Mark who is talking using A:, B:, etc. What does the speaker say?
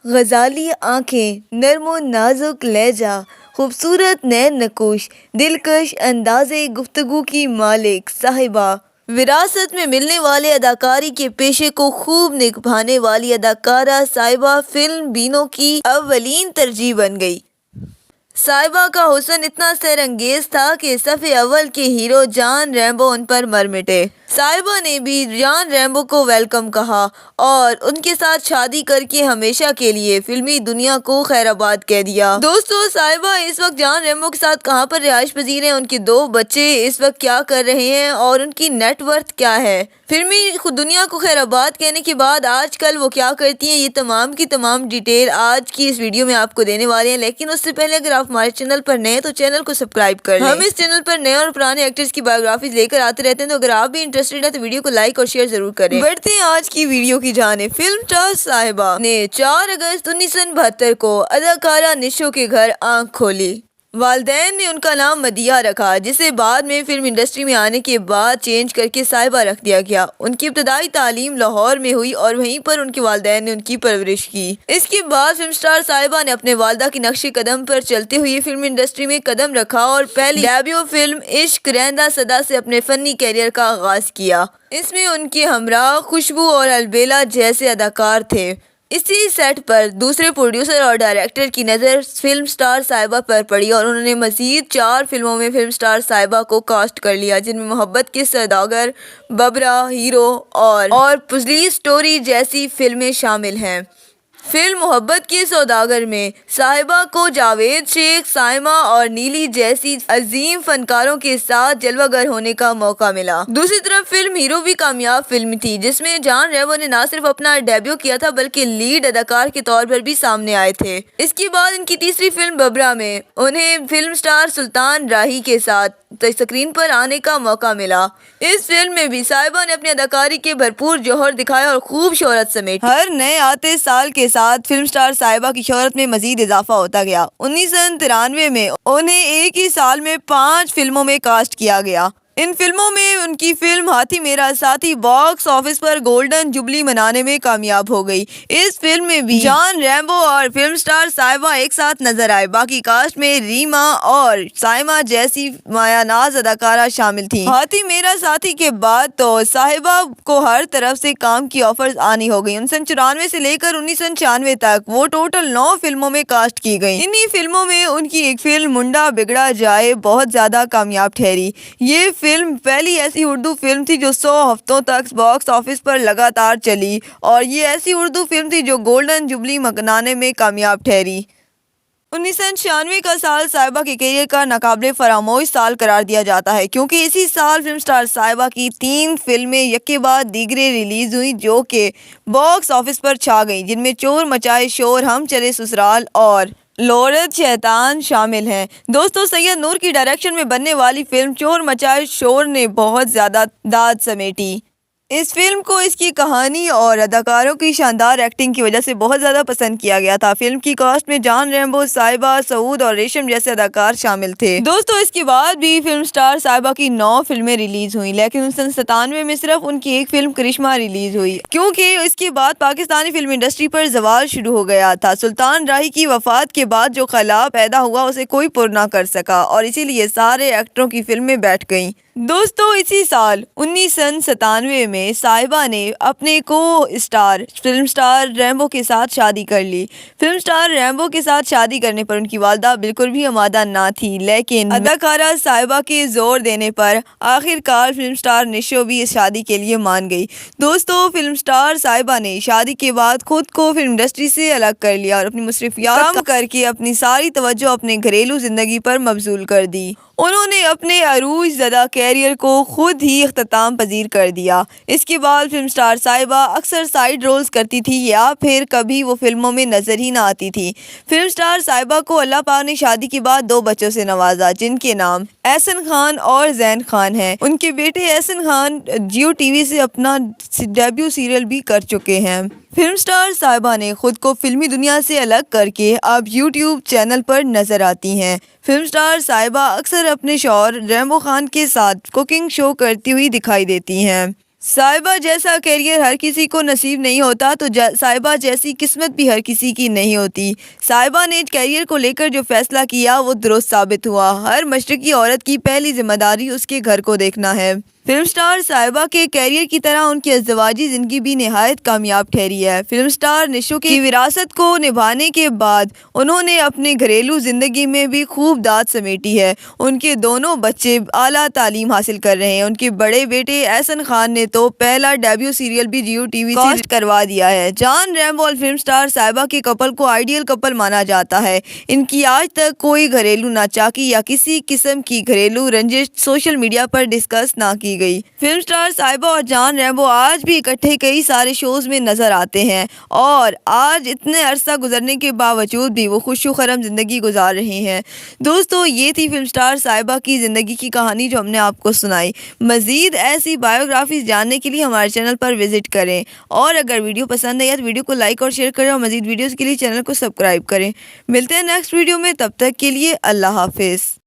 A: غزالی آنکھیں، نرم و نازک لہجہ، خوبصورت نین نقوش، دلکش انداز گفتگو کی مالک صاحبہ، وراثت میں ملنے والے اداکاری کے پیشے کو خوب نبھانے والی اداکارہ صاحبہ فلم بینوں کی اولین ترجیح بن گئی۔ صاحبہ کا حسن اتنا سحر انگیز تھا کہ صف اول کے ہیرو جان ریمبو ان پر مر مٹے۔ صاحبہ نے بھی جان ریمبو کو ویلکم کہا اور ان کے ساتھ شادی کر کے ہمیشہ کے لیے فلمی دنیا کو خیر آباد کہہ دیا۔ دوستو، صاحبہ اس وقت جان ریمبو کے ساتھ کہاں پر رہائش پذیر ہیں، ان کے 2 بچے اس وقت کیا کر رہے ہیں اور ان کی نیٹ ورتھ کیا ہے، فلمی دنیا کو خیر آباد کہنے کے بعد آج کل وہ کیا کرتی ہیں، یہ تمام کی تمام ڈیٹیل آج کی اس ویڈیو میں آپ کو دینے والے ہیں۔ لیکن اس سے پہلے اگر آپ ہمارے چینل پر نئے ہیں تو چینل کو سبسکرائب کر لیں۔ ہم اس چینل پر نئے اور پرانے ایکٹرز کی بایوگرافیز لے کر آتے رہتے ہیں، تو اگر آپ بھی انٹرسٹڈ ہیں تو ویڈیو کو لائک اور شیئر ضرور کریں۔ بڑھتے ہیں آج کی ویڈیو کی جانب۔ فلم اسٹار صاحبہ نے 4 اگست 1972 کو اداکارہ نشو کے گھر آنکھ کھولی۔ والدین نے ان کا نام مدیحہ رکھا، جسے بعد میں فلم انڈسٹری میں آنے کے بعد چینج کر کے صاحبہ رکھ دیا گیا۔ ان کی ابتدائی تعلیم لاہور میں ہوئی اور وہیں پر ان کے والدین نے ان کی پرورش کی۔ اس کے بعد فلم اسٹار صاحبہ نے اپنے والدہ کے نقش قدم پر چلتے ہوئے فلم انڈسٹری میں قدم رکھا اور پہلی ڈیبیو فلم عشق رہندہ صدا سے اپنے فنی کیریئر کا آغاز کیا۔ اس میں ان کے ہمراہ خوشبو اور البیلا جیسے اداکار تھے۔ اسی سیٹ پر دوسرے پروڈیوسر اور ڈائریکٹر کی نظر فلم اسٹار صاحبہ پر پڑی اور انہوں نے مزید 4 فلموں میں فلم اسٹار صاحبہ کو کاسٹ کر لیا، جن میں محبت کے سوداگر، ببرا، ہیرو اور پولیس اسٹوری جیسی فلمیں شامل ہیں۔ فلم محبت کے سوداگر میں صاحبہ کو جاوید شیخ، سائمہ اور نیلی جیسی عظیم فنکاروں کے ساتھ جلوہ گر ہونے کا موقع ملا۔ دوسری طرف فلم ہیرو بھی کامیاب فلم تھی، جس میں جان ریمبو نے نہ صرف اپنا ڈیبیو کیا تھا بلکہ لیڈ اداکار کے طور پر بھی سامنے آئے تھے۔ اس کے بعد ان کی تیسری فلم ببرا میں انہیں فلم اسٹار سلطان راہی کے ساتھ اسکرین پر آنے کا موقع ملا۔ اس فلم میں بھی صاحبہ نے اپنی اداکاری کے بھرپور جوہر دکھایا اور خوب شہرت سمیٹی۔ ہر نئے آتے سال کے ساتھ فلم اسٹار صاحبہ کی شہرت میں مزید اضافہ ہوتا گیا۔ 1993 میں انہیں ایک ہی سال میں 5 فلموں میں کاسٹ کیا گیا۔ ان فلموں میں ان کی فلم ہاتھی میرا ساتھی باکس آفس پر گولڈن جوبلی منانے میں کامیاب ہو گئی۔ اس فلم میں بھی جان ریمبو اور فلم اسٹار صاحبہ ایک ساتھ نظر آئے۔ باقی کاسٹ میں ریما اور سائمہ جیسی مایہ ناز اداکارہ شامل تھیں۔ ہاتھی میرا ساتھی کے بعد تو صاحبہ کو ہر طرف سے کام کی آفرز آنی ہو گئی۔ 1994 سے لے کر 1996 تک وہ ٹوٹل 9 فلموں میں کاسٹ کی گئیں۔ انہی فلموں میں ان کی ایک فلم منڈا بگڑا جائے بہت زیادہ کامیاب ٹھہری۔ یہ فلم پہلی ایسی اردو فلم تھی جو 100 ہفتوں تک باکس آفس پر لگاتار چلی اور یہ ایسی اردو فلم تھی جو گولڈن جوبلی منانے میں کامیاب ٹھہری۔ 1996 کا سال صاحبہ کے کیریئر کا ناقابل فراموش سال قرار دیا جاتا ہے، کیونکہ اسی سال فلم اسٹار صاحبہ کی 3 فلمیں یکے بعد دیگرے ریلیز ہوئیں جو کہ باکس آفس پر چھا گئیں، جن میں چور مچائے شور، ہم چلے سسرال اور لورد شیطان شامل ہیں۔ دوستو، سید نور کی ڈائریکشن میں بننے والی فلم چور مچائے شور نے بہت زیادہ داد سمیٹی۔ اس فلم کو اس کی کہانی اور اداکاروں کی شاندار ایکٹنگ کی وجہ سے بہت زیادہ پسند کیا گیا تھا۔ فلم کی کاسٹ میں جان ریمبو، صاحبہ، سعود اور ریشم جیسے اداکار شامل تھے۔ دوستو، اس کے بعد بھی فلم اسٹار صاحبہ کی 9 فلمیں ریلیز ہوئیں، لیکن 1997 میں صرف ان کی ایک فلم کرشمہ ریلیز ہوئی، کیونکہ اس کے بعد پاکستانی فلم انڈسٹری پر زوال شروع ہو گیا تھا۔ سلطان راہی کی وفات کے بعد جو خلا پیدا ہوا اسے کوئی پر نہ کر سکا اور اسی لیے سارے ایکٹروں کی فلمیں بیٹھ گئیں۔ دوستو، اسی سال 1997 میں صاحبہ نے اپنے کو اسٹار فلم اسٹار ریمبو کے ساتھ شادی کر لی۔ فلم اسٹار ریمبو کے ساتھ شادی کرنے پر ان کی والدہ بالکل بھی آمادہ نہ تھی، لیکن اداکارہ صاحبہ کے زور دینے پر آخر کار فلم اسٹار نشو بھی اس شادی کے لیے مان گئی۔ دوستو، فلم اسٹار صاحبہ نے شادی کے بعد خود کو فلم انڈسٹری سے الگ کر لیا اور اپنی مصروفیات کم کر کے اپنی ساری توجہ اپنے گھریلو زندگی پر مبذول کر دی۔ انہوں نے اپنے عروج زدہ کیریئر کو خود ہی اختتام پذیر کر دیا۔ اس کے بعد فلم اسٹار صاحبہ اکثر سائیڈ رولز کرتی تھی یا پھر کبھی وہ فلموں میں نظر ہی نہ آتی تھی۔ فلم اسٹار صاحبہ کو اللہ پاک نے شادی کے بعد 2 بچوں سے نوازا، جن کے نام احسن خان اور زین خان ہیں۔ ان کے بیٹے احسن خان جیو ٹی وی سے اپنا ڈیبیو سیریل بھی کر چکے ہیں۔ فلم اسٹار صاحبہ نے خود کو فلمی دنیا سے الگ کر کے اب یوٹیوب چینل پر نظر آتی ہیں۔ فلم اسٹار صاحبہ اکثر اپنے شوہر ریمبو خان کے ساتھ کوکنگ شو کرتی ہوئی دکھائی دیتی ہیں۔ صاحبہ جیسا کیریئر ہر کسی کو نصیب نہیں ہوتا تو صاحبہ جیسی قسمت بھی ہر کسی کی نہیں ہوتی۔ صاحبہ نے کیریئر کو لے کر جو فیصلہ کیا وہ درست ثابت ہوا۔ ہر مشرقی عورت کی پہلی ذمہ داری اس کے گھر کو دیکھنا ہے۔ فلم سٹار صاحبہ کے کیریئر کی طرح ان کی ازدواجی زندگی بھی نہایت کامیاب ٹھہری ہے۔ فلم سٹار نشو کی وراثت کو نبھانے کے بعد انہوں نے اپنے گھریلو زندگی میں بھی خوب داد سمیٹی ہے۔ ان کے دونوں بچے اعلیٰ تعلیم حاصل کر رہے ہیں۔ ان کے بڑے بیٹے احسن خان نے تو پہلا ڈیبیو سیریل بھی جیو ٹی وی سے کروا دیا ہے۔ جان ریمبو اور فلم سٹار صاحبہ کے کپل کو آئیڈیل کپل مانا جاتا ہے۔ ان کی آج تک کوئی گھریلو ناچاکی یا کسی قسم کی گھریلو رنجش سوشل میڈیا پر ڈسکس نہ کی گئی۔ فلم سٹار صاحبہ اور جان ریمبو آج بھی اکٹھے کئی سارے شوز میں نظر آتے ہیں اور آج اتنے عرصہ گزرنے کے باوجود بھی وہ خوش و خرم زندگی گزار رہے ہیں۔ دوستو، یہ تھی فلم سٹار صاحبہ کی زندگی کی کہانی جو ہم نے آپ کو سنائی۔ مزید ایسی بایوگرافیز جاننے کے لیے ہمارے چینل پر وزٹ کریں اور اگر ویڈیو پسند آئی تو ویڈیو کو لائک اور شیئر کریں اور مزید ویڈیوز کے لیے چینل کو سبسکرائب کریں۔ ملتے ہیں نیکسٹ ویڈیو میں، تب تک کے لیے اللہ حافظ۔